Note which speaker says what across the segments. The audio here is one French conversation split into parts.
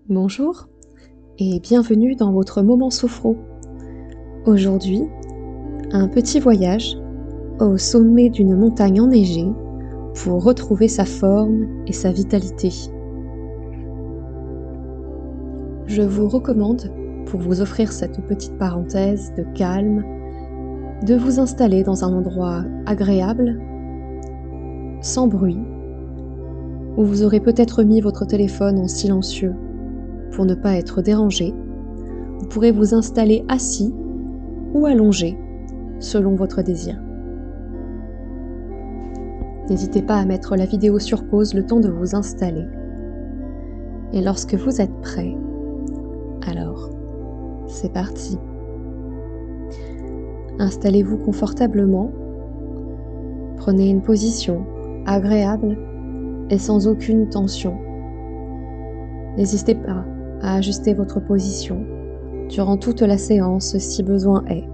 Speaker 1: Bonjour et bienvenue dans votre moment sophro. Aujourd'hui, un petit voyage au sommet d'une montagne enneigée pour retrouver sa forme et sa vitalité. Je vous recommande, pour vous offrir cette petite parenthèse de calme, de vous installer dans un endroit agréable, sans bruit, où vous aurez peut-être mis votre téléphone en silencieux pour ne pas être dérangé. Vous pourrez vous installer assis ou allongé, selon votre désir. N'hésitez pas à mettre la vidéo sur pause le temps de vous installer. Et lorsque vous êtes prêt, alors, c'est parti. Installez-vous confortablement, prenez une position agréable et sans aucune tension. N'hésitez pas à ajuster votre position durant toute la séance si besoin est.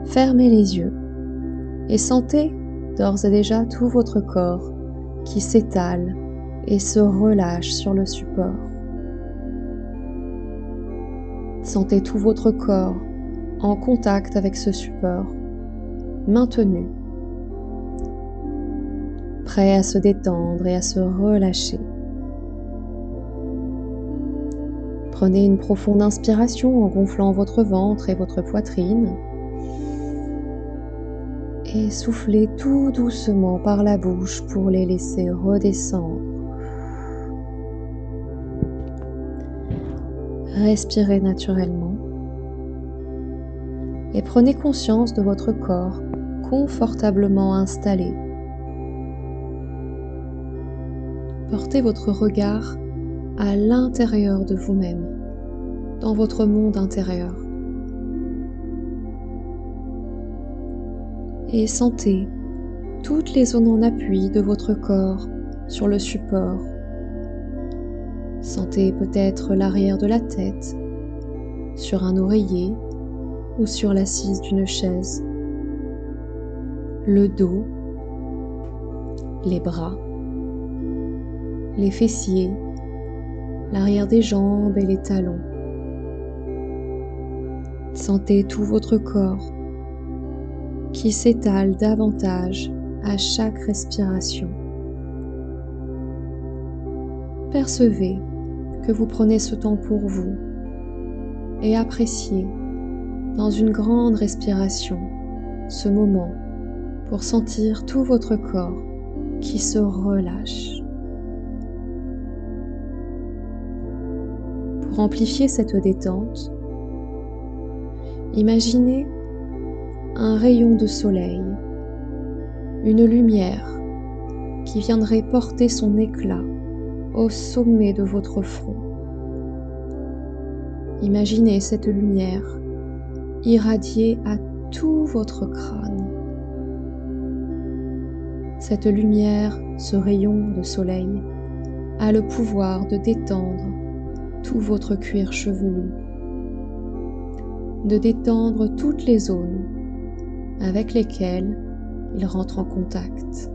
Speaker 1: Fermez les yeux et sentez d'ores et déjà tout votre corps qui s'étale et se relâche sur le support. Sentez tout votre corps en contact avec ce support, maintenu, prêt à se détendre et à se relâcher. Prenez une profonde inspiration en gonflant votre ventre et votre poitrine et soufflez tout doucement par la bouche pour les laisser redescendre. Respirez naturellement et prenez conscience de votre corps confortablement installé. Portez votre regard à l'intérieur de vous-même, dans votre monde intérieur. Et sentez toutes les zones en appui de votre corps sur le support. Sentez peut-être l'arrière de la tête, sur un oreiller ou sur l'assise d'une chaise, le dos, les bras, les fessiers, l'arrière des jambes et les talons. Sentez tout votre corps qui s'étale davantage à chaque respiration. Percevez que vous prenez ce temps pour vous et appréciez dans une grande respiration ce moment pour sentir tout votre corps qui se relâche. Pour amplifier cette détente, imaginez un rayon de soleil, une lumière qui viendrait porter son éclat au sommet de votre front. Imaginez cette lumière irradier à tout votre crâne. Cette lumière, ce rayon de soleil, a le pouvoir de détendre tout votre cuir chevelu, de détendre toutes les zones avec lesquelles il rentre en contact.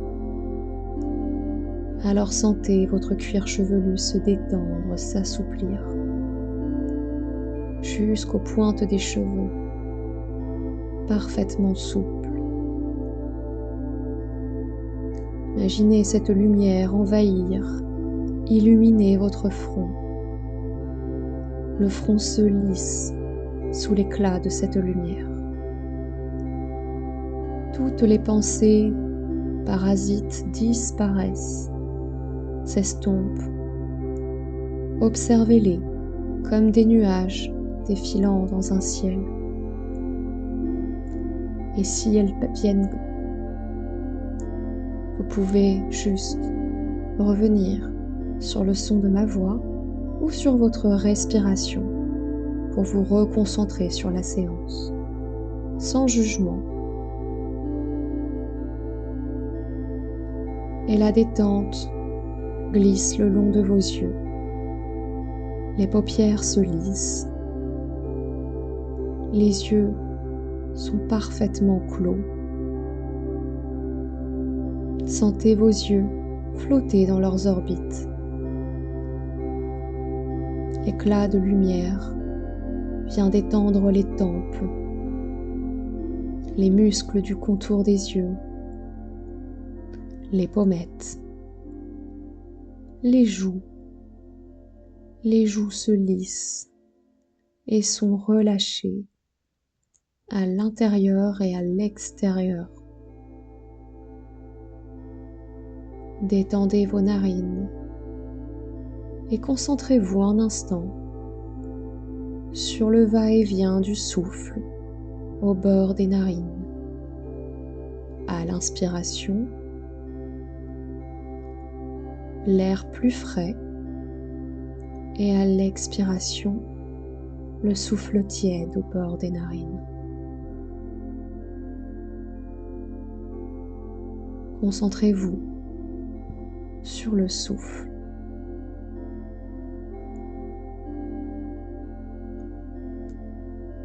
Speaker 1: Alors sentez votre cuir chevelu se détendre, s'assouplir, jusqu'aux pointes des cheveux, parfaitement souples. Imaginez cette lumière envahir, illuminer votre front. Le front se lisse sous l'éclat de cette lumière. Toutes les pensées parasites disparaissent, s'estompent. Observez-les comme des nuages défilant dans un ciel. Et si elles viennent, vous pouvez juste revenir sur le son de ma voix ou sur votre respiration pour vous reconcentrer sur la séance, sans jugement. Et la détente glisse le long de vos yeux. Les paupières se lissent. Les yeux sont parfaitement clos. Sentez vos yeux flotter dans leurs orbites. éclat de lumière vient d'étendre les tempes, les muscles du contour des yeux, les pommettes, les joues. Les joues se lissent et sont relâchées à l'intérieur et à l'extérieur. Détendez vos narines et concentrez-vous un instant sur le va-et-vient du souffle au bord des narines. À l'inspiration, l'air plus frais et à l'expiration, le souffle tiède au bord des narines. Concentrez-vous sur le souffle.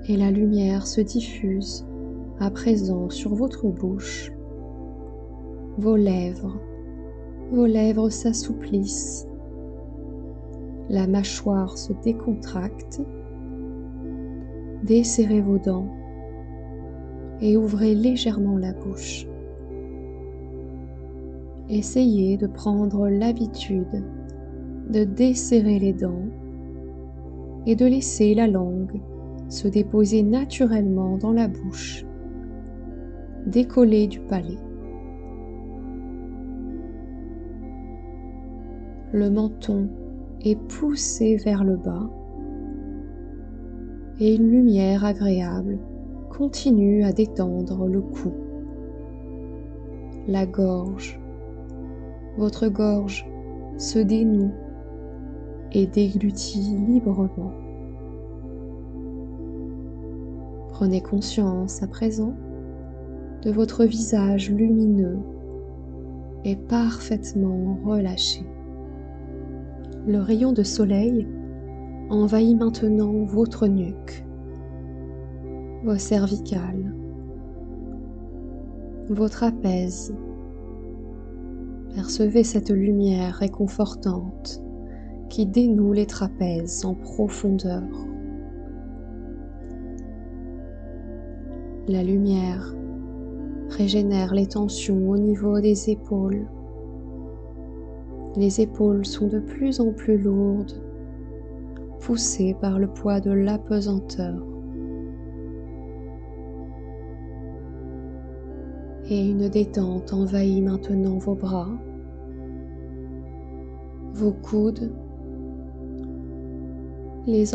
Speaker 1: Et la lumière se diffuse à présent sur votre bouche, vos lèvres s'assouplissent, la mâchoire se décontracte, desserrez vos dents et ouvrez légèrement la bouche. Essayez de prendre l'habitude de desserrer les dents et de laisser la langue se déposer naturellement dans la bouche, décollée du palais. Le menton est poussé vers le bas et une lumière agréable continue à détendre le cou, la gorge. Votre gorge se dénoue et déglutit librement. Prenez conscience à présent de votre visage lumineux et parfaitement relâché. Le rayon de soleil envahit maintenant votre nuque, vos cervicales, vos trapèzes. Percevez cette lumière réconfortante qui dénoue les trapèzes en profondeur. La lumière régénère les tensions au niveau des épaules. Les épaules sont de plus en plus lourdes, poussées par le poids de l'apesanteur. Et une détente envahit maintenant vos bras, vos coudes. Les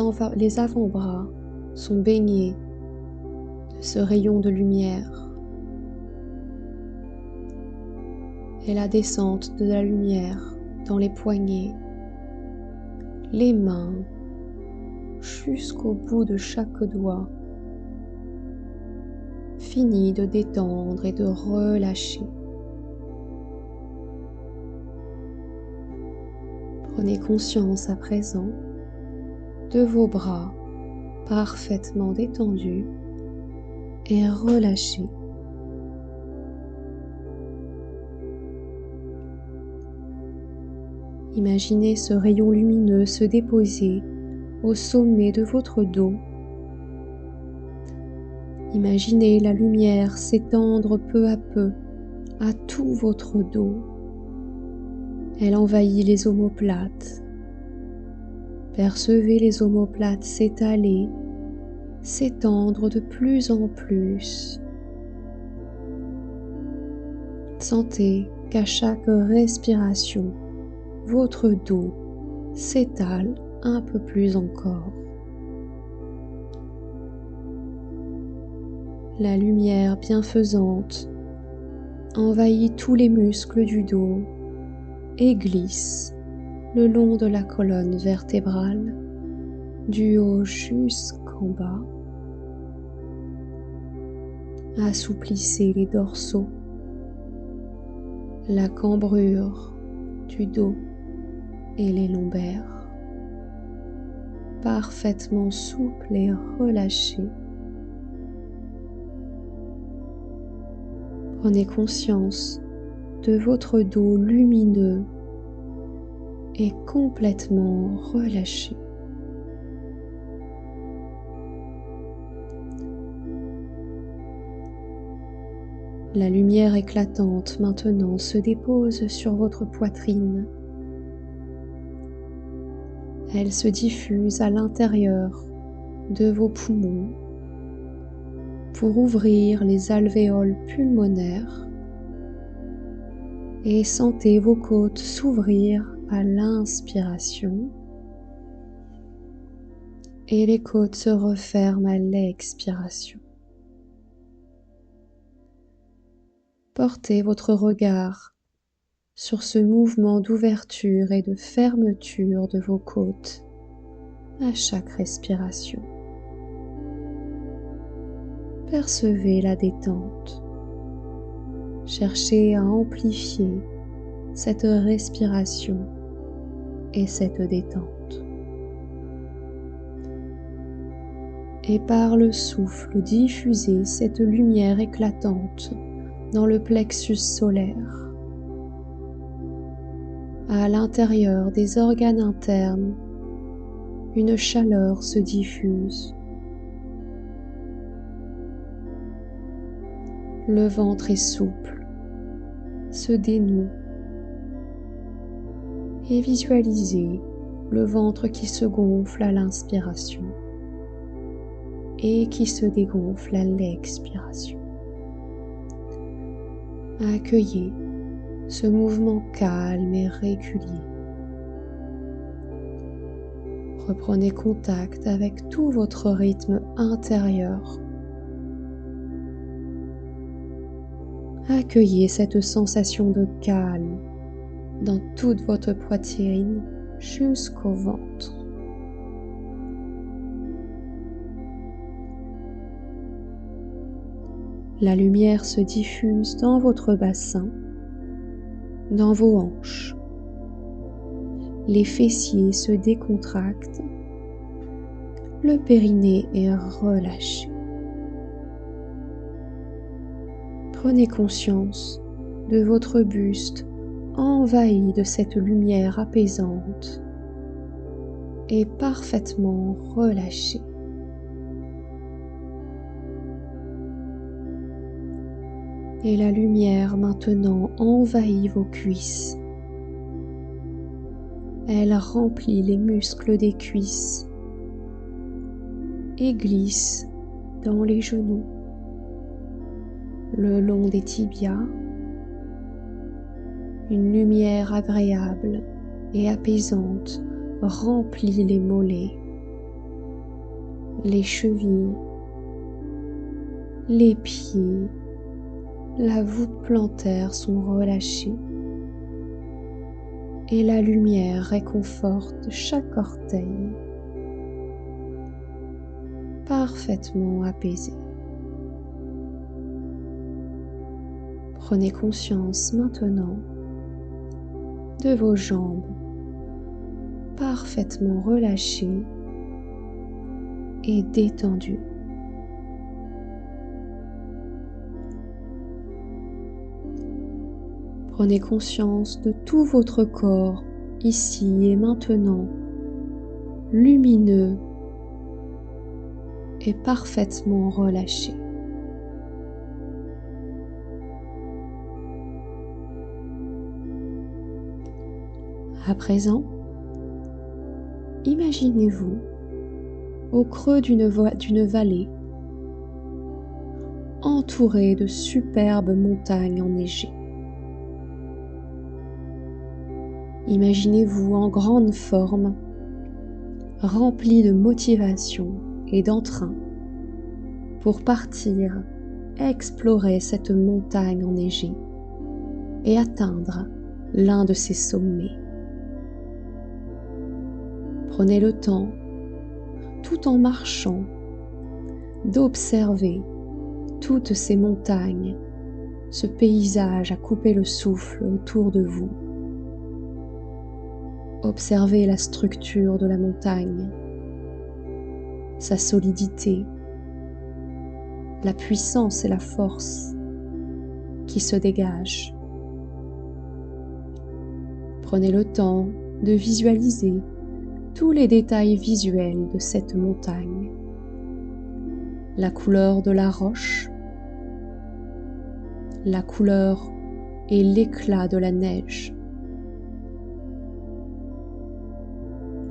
Speaker 1: avant-bras sont baignés de ce rayon de lumière. Et la descente de la lumière dans les poignets, les mains, jusqu'au bout de chaque doigt, finit de détendre et de relâcher. Prenez conscience à présent de vos bras parfaitement détendus et relâchés. Imaginez ce rayon lumineux se déposer au sommet de votre dos. Imaginez la lumière s'étendre peu à peu à tout votre dos. Elle envahit les omoplates. Percevez les omoplates s'étaler, s'étendre de plus en plus. Sentez qu'à chaque respiration, votre dos s'étale un peu plus encore. La lumière bienfaisante envahit tous les muscles du dos et glisse le long de la colonne vertébrale, du haut jusqu'en bas. Assouplissez les dorsaux, la cambrure du dos et les lombaires, parfaitement souples et relâchés. Prenez conscience de votre dos lumineux et complètement relâché. La lumière éclatante maintenant se dépose sur votre poitrine. Elle se diffuse à l'intérieur de vos poumons pour ouvrir les alvéoles pulmonaires et sentez vos côtes s'ouvrir à l'inspiration et les côtes se referment à l'expiration. Portez votre regard sur ce mouvement d'ouverture et de fermeture de vos côtes à chaque respiration. Percevez la détente. Cherchez à amplifier cette respiration et cette détente. Et par le souffle, diffusez cette lumière éclatante dans le plexus solaire. À l'intérieur des organes internes, une chaleur se diffuse. Le ventre est souple, se dénoue et visualisez le ventre qui se gonfle à l'inspiration et qui se dégonfle à l'expiration. Accueillez ce mouvement calme et régulier. Reprenez contact avec tout votre rythme intérieur. Accueillez cette sensation de calme dans toute votre poitrine jusqu'au ventre. La lumière se diffuse dans votre bassin, dans vos hanches. Les fessiers se décontractent, le périnée est relâché. Prenez conscience de votre buste envahi de cette lumière apaisante et parfaitement relâché. Et la lumière maintenant envahit vos cuisses. Elle remplit les muscles des cuisses et glisse dans les genoux, le long des tibias. Une lumière agréable et apaisante remplit les mollets, les chevilles, les pieds. La voûte plantaire sont relâchées et la lumière réconforte chaque orteil, parfaitement apaisé. Prenez conscience maintenant de vos jambes parfaitement relâchées et détendues. Prenez conscience de tout votre corps, ici et maintenant, lumineux et parfaitement relâché. À présent, imaginez-vous au creux d'une vallée, entouré de superbes montagnes enneigées. Imaginez-vous en grande forme, rempli de motivation et d'entrain pour partir explorer cette montagne enneigée et atteindre l'un de ses sommets. Prenez le temps, tout en marchant, d'observer toutes ces montagnes, ce paysage à couper le souffle autour de vous. Observez la structure de la montagne, sa solidité, la puissance et la force qui se dégagent. Prenez le temps de visualiser tous les détails visuels de cette montagne. La couleur de la roche, la couleur et l'éclat de la neige.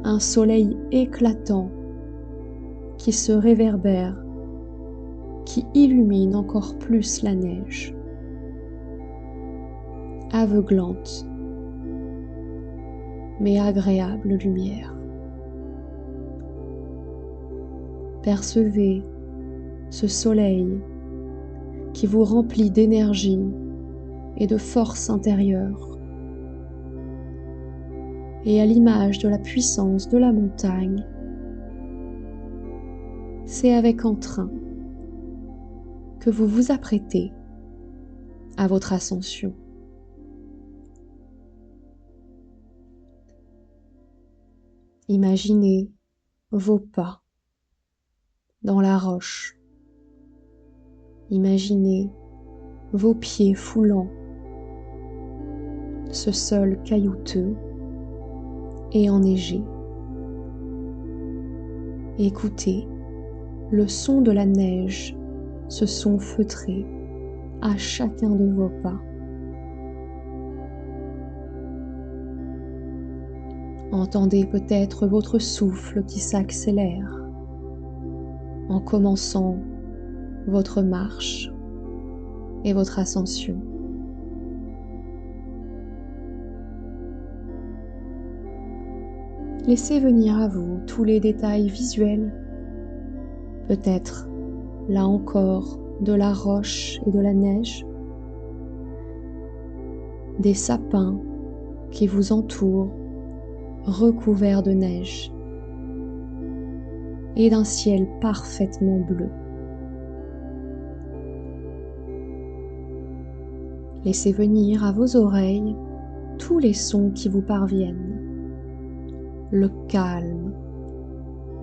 Speaker 1: Un soleil éclatant qui se réverbère, qui illumine encore plus la neige, aveuglante mais agréable lumière. Percevez ce soleil qui vous remplit d'énergie et de force intérieure. Et à l'image de la puissance de la montagne, c'est avec entrain que vous vous apprêtez à votre ascension. Imaginez vos pas dans la roche. Imaginez vos pieds foulant ce sol caillouteux et enneigé. Écoutez le son de la neige, ce son feutré à chacun de vos pas. Entendez peut-être votre souffle qui s'accélère en commençant votre marche et votre ascension. Laissez venir à vous tous les détails visuels, peut-être là encore de la roche et de la neige, des sapins qui vous entourent, recouverts de neige, et d'un ciel parfaitement bleu. Laissez venir à vos oreilles tous les sons qui vous parviennent, le calme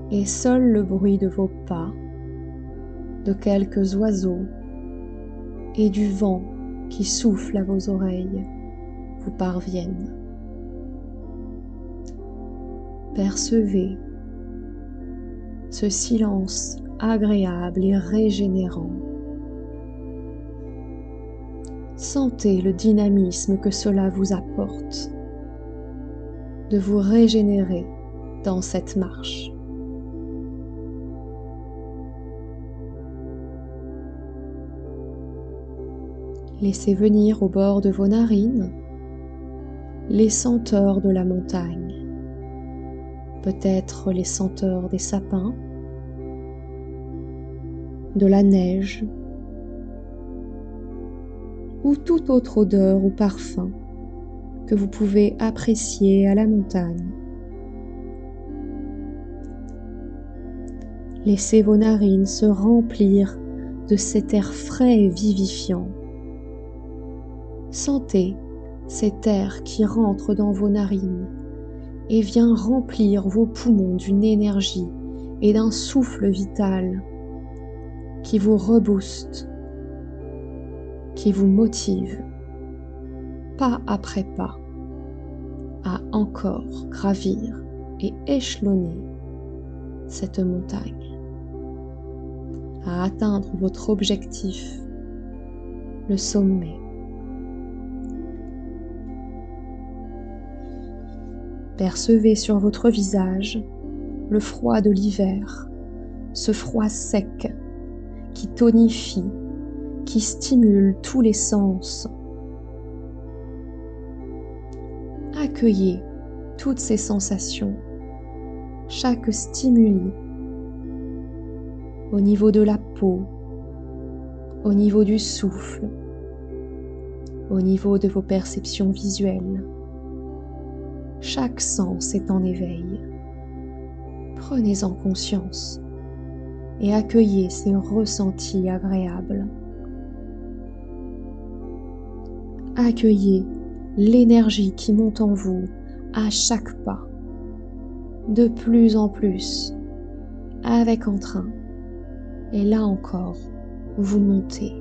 Speaker 1: et seul le bruit de vos pas, de quelques oiseaux et du vent qui souffle à vos oreilles vous parviennent. Percevez ce silence agréable et régénérant. Sentez le dynamisme que cela vous apporte de vous régénérer dans cette marche. Laissez venir au bord de vos narines les senteurs de la montagne, peut-être les senteurs des sapins, de la neige ou toute autre odeur ou parfum que vous pouvez apprécier à la montagne. Laissez vos narines se remplir de cet air frais et vivifiant. Sentez cet air qui rentre dans vos narines et vient remplir vos poumons d'une énergie et d'un souffle vital qui vous rebooste, qui vous motive, pas après pas, à encore gravir et échelonner cette montagne, à atteindre votre objectif, le sommet. Percevez sur votre visage le froid de l'hiver, ce froid sec qui tonifie, qui stimule tous les sens. Accueillez toutes ces sensations, chaque stimuli, au niveau de la peau, au niveau du souffle, au niveau de vos perceptions visuelles. Chaque sens est en éveil. Prenez-en conscience et accueillez ces ressentis agréables. Accueillez l'énergie qui monte en vous à chaque pas, de plus en plus, avec entrain. Et là encore, vous montez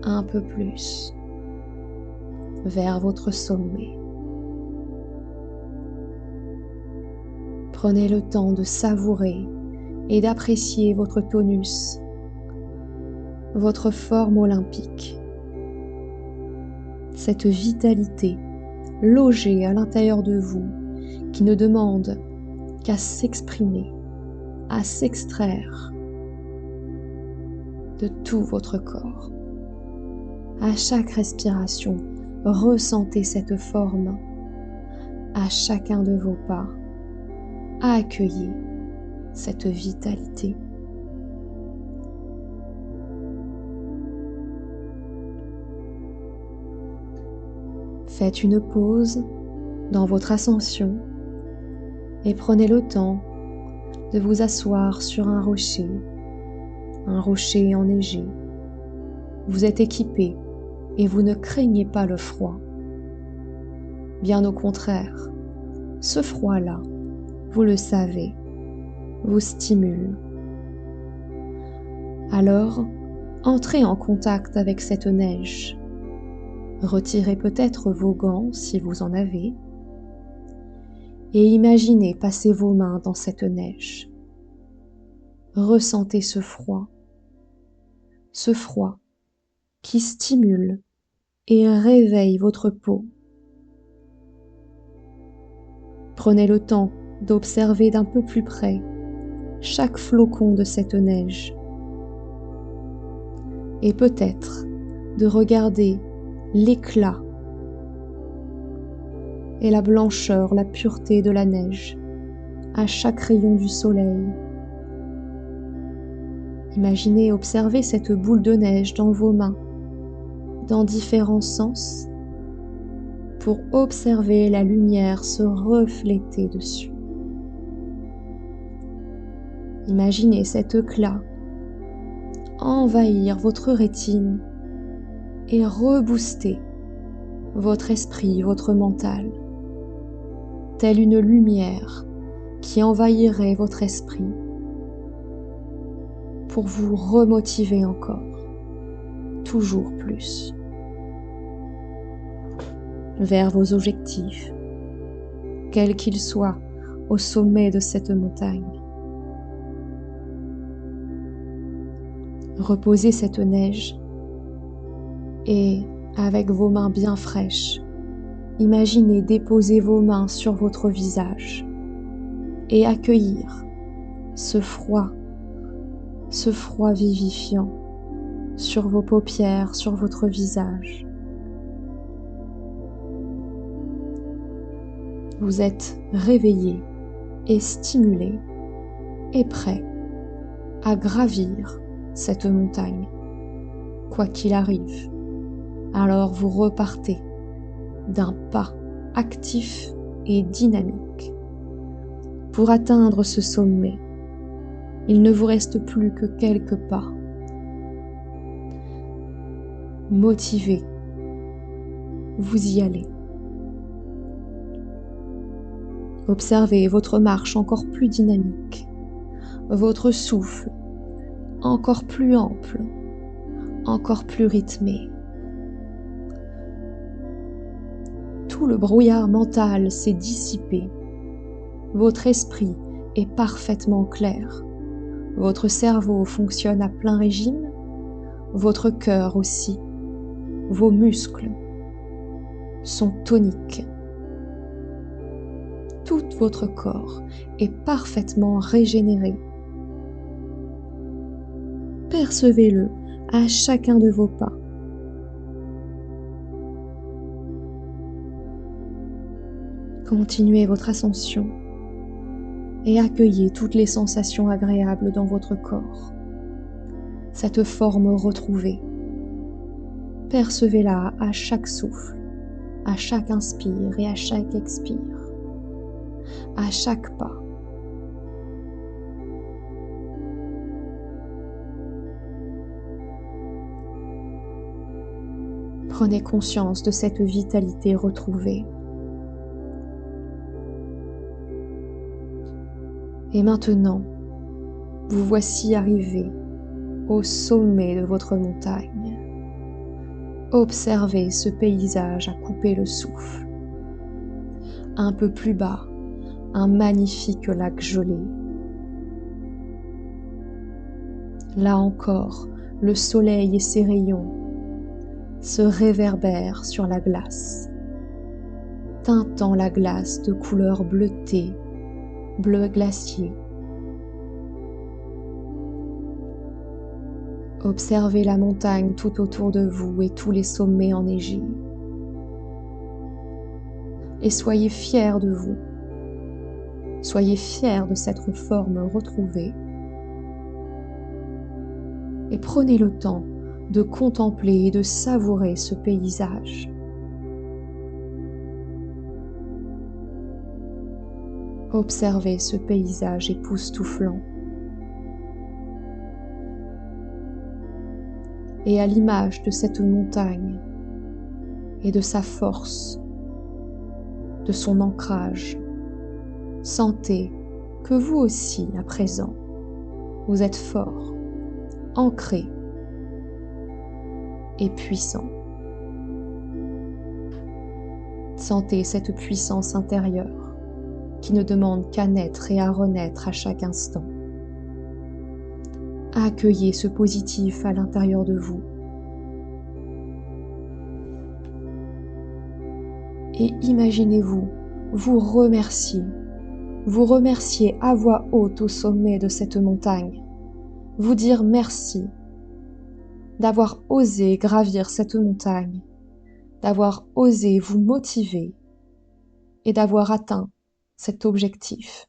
Speaker 1: un peu plus vers votre sommet. Prenez le temps de savourer et d'apprécier votre tonus, votre forme olympique, cette vitalité logée à l'intérieur de vous qui ne demande qu'à s'exprimer, à s'extraire de tout votre corps. À chaque respiration, ressentez cette forme. À chacun de vos pas, accueillez cette vitalité. Faites une pause dans votre ascension et prenez le temps de vous asseoir sur un rocher enneigé. Vous êtes équipé et vous ne craignez pas le froid. Bien au contraire, ce froid-là, vous le savez, vous stimule. Alors, entrez en contact avec cette neige. Retirez peut-être vos gants si vous en avez et imaginez passer vos mains dans cette neige. Ressentez ce froid qui stimule et réveille votre peau. Prenez le temps d'observer d'un peu plus près chaque flocon de cette neige et peut-être de regarder l'éclat et la blancheur, la pureté de la neige à chaque rayon du soleil. Imaginez observer cette boule de neige dans vos mains, dans différents sens, pour observer la lumière se refléter dessus. Imaginez cet éclat envahir votre rétine et rebooster votre esprit, votre mental, telle une lumière qui envahirait votre esprit pour vous remotiver encore, toujours plus, vers vos objectifs, quels qu'ils soient, au sommet de cette montagne. Reposez cette neige et, avec vos mains bien fraîches, imaginez déposer vos mains sur votre visage et accueillir ce froid vivifiant sur vos paupières, sur votre visage. Vous êtes réveillé et stimulé et prêt à gravir cette montagne, quoi qu'il arrive. Alors vous repartez d'un pas actif et dynamique. Pour atteindre ce sommet, il ne vous reste plus que quelques pas. Motivé, vous y allez. Observez votre marche encore plus dynamique, votre souffle encore plus ample, encore plus rythmé. Tout le brouillard mental s'est dissipé. Votre esprit est parfaitement clair. Votre cerveau fonctionne à plein régime, votre cœur aussi. Vos muscles sont toniques. Tout votre corps est parfaitement régénéré. Percevez-le à chacun de vos pas. Continuez votre ascension et accueillez toutes les sensations agréables dans votre corps. Cette forme retrouvée, percevez-la à chaque souffle, à chaque inspire et à chaque expire, à chaque pas. Prenez conscience de cette vitalité retrouvée. Et maintenant, vous voici arrivé au sommet de votre montagne. Observez ce paysage à couper le souffle. Un peu plus bas, un magnifique lac gelé. Là encore, le soleil et ses rayons se réverbère sur la glace, teintant la glace de couleur bleutée, bleu glacier. Observez la montagne tout autour de vous et tous les sommets enneigés. Et soyez fiers de vous. Soyez fiers de cette forme retrouvée. Et prenez le temps de contempler et de savourer ce paysage. Observez ce paysage époustouflant. Et à l'image de cette montagne et de sa force, de son ancrage, sentez que vous aussi, à présent, vous êtes fort, ancré et puissant. Sentez cette puissance intérieure qui ne demande qu'à naître et à renaître à chaque instant. Accueillez ce positif à l'intérieur de vous. Et imaginez-vous vous remercier à voix haute au sommet de cette montagne. Vous dire merci d'avoir osé gravir cette montagne, d'avoir osé vous motiver et d'avoir atteint cet objectif.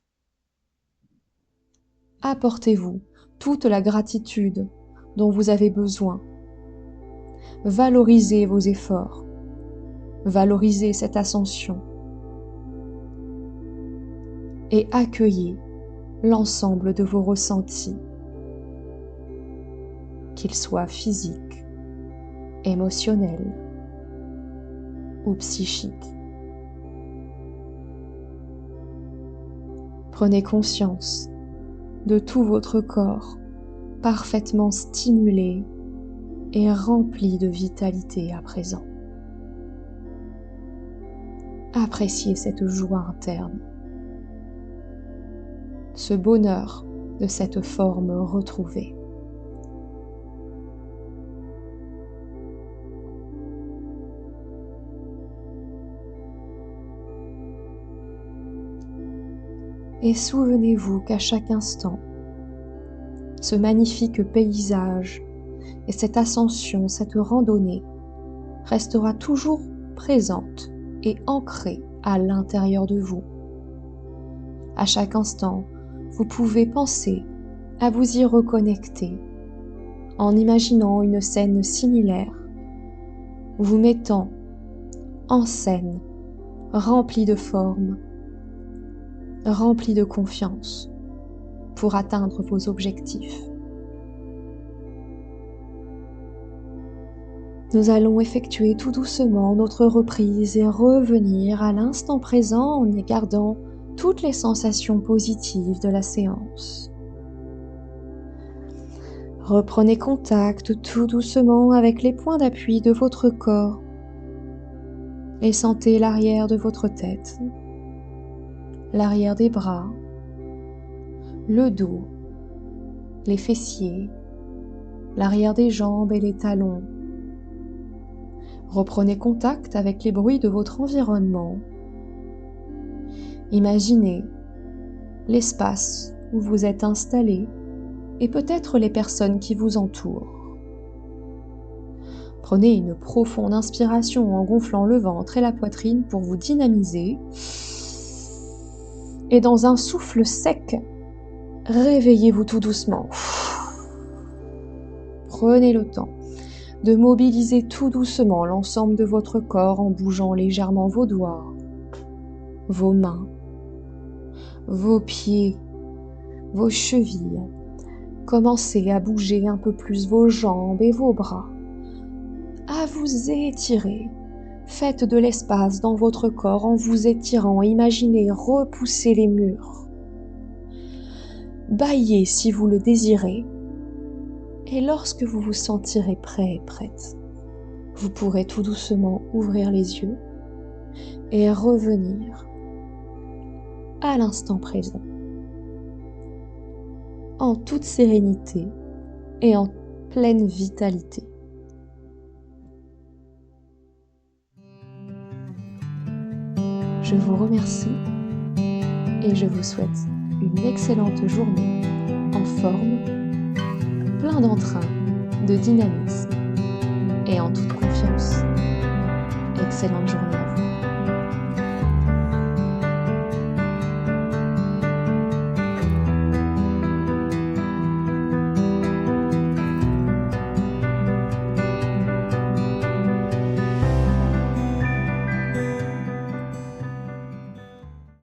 Speaker 1: Apportez-vous toute la gratitude dont vous avez besoin. Valorisez vos efforts. Valorisez cette ascension. Et accueillez l'ensemble de vos ressentis, qu'ils soient physiques, émotionnels ou psychiques. Prenez conscience de tout votre corps parfaitement stimulé et rempli de vitalité à présent. Appréciez cette joie interne, ce bonheur de cette forme retrouvée. Et souvenez-vous qu'à chaque instant, ce magnifique paysage et cette ascension, cette randonnée restera toujours présente et ancrée à l'intérieur de vous. À chaque instant, vous pouvez penser à vous y reconnecter en imaginant une scène similaire, vous mettant en scène, remplie de forme, remplie de confiance pour atteindre vos objectifs. Nous allons effectuer tout doucement notre reprise et revenir à l'instant présent en y gardant toutes les sensations positives de la séance. Reprenez contact tout doucement avec les points d'appui de votre corps et sentez l'arrière de votre tête, l'arrière des bras, le dos, les fessiers, l'arrière des jambes et les talons. Reprenez contact avec les bruits de votre environnement. Imaginez l'espace où vous êtes installé et peut-être les personnes qui vous entourent. Prenez une profonde inspiration en gonflant le ventre et la poitrine pour vous dynamiser. Et dans un souffle sec, réveillez-vous tout doucement. Prenez le temps de mobiliser tout doucement l'ensemble de votre corps en bougeant légèrement vos doigts, vos mains, vos pieds, vos chevilles. Commencez à bouger un peu plus vos jambes et vos bras, à vous étirer. Faites de l'espace dans votre corps en vous étirant. Imaginez repousser les murs. Bâillez si vous le désirez. Et lorsque vous vous sentirez prêt et prête, vous pourrez tout doucement ouvrir les yeux et revenir à l'instant présent, en toute sérénité et en pleine vitalité. Je vous remercie et je vous souhaite une excellente journée en forme, plein d'entrain, de dynamisme et en toute confiance. Excellente journée à vous.